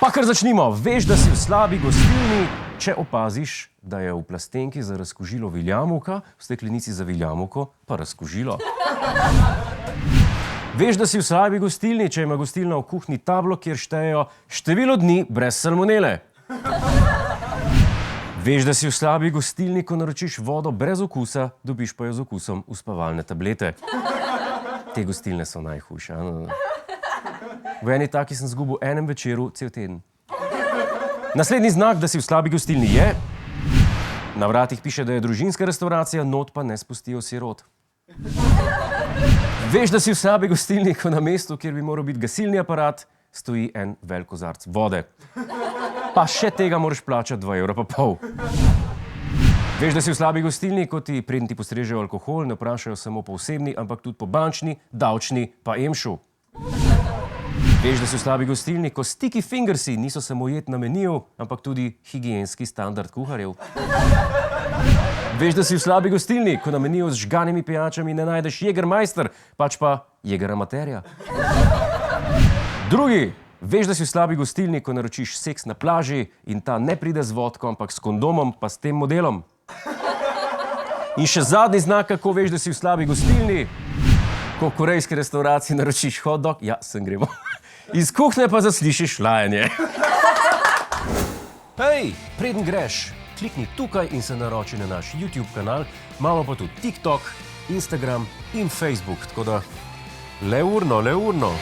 Pa kar začnimo. Veš, da si v slabi gostilni, če opaziš, da je v plastenki za razkužilo viljamovka, v steklenici za viljamovko pa razkužilo. Veš, da si v slabi gostilni, če ima gostilna v kuhinji tablo, kjer štejejo število dni brez salmonele. Veš, da si v slabi gostilni, ko naročiš vodo brez okusa, dobiš pa jo z okusom uspavalne tablete. Te gostilne so najhujše. V eni taki sem zgubil enem večeru cel teden. Naslednji znak, da si v slabi gostilni je, na vratih piše, da je družinska restauracija, not pa ne spustijo sirot. Veš, da si v slabi gostilni, ko na mestu, kjer bi moral biti gasilni aparat, stoji en velik kozarec vode. Pa še tega moraš plačati 2,5 €. Veš, da si v slabi gostilni, ko ti preden ti postrežejo alkohol, ne vprašajo samo po osebni, ampak tudi po bančni, davčni pa emšu. Veš, da si v slabi gostilni, ko sticky fingersi niso samo jed na meniju, ampak tudi higienski standard kuharjev. Veš, da si v slabi gostilni, ko na meniju z žganimi pijačami ne najdeš Jägermeister, pač pa Jäger amaterja. Drugi, veš, da si v slabi gostilni, ko naročiš seks na plaži in ta ne pride z vodko, ampak s kondomom pa s tem modelom. In še zadnji znak, kako veš, da si v slabi gostilni, ko v korejski restavraciji naročiš hot dog, ja, sem gremo. Iz kuhnje pa zaslišiš lajanje. Hej, preden greš, klikni tukaj in se naroči na naš YouTube kanal, imamo pa tudi TikTok, Instagram in Facebook, tako da le urno.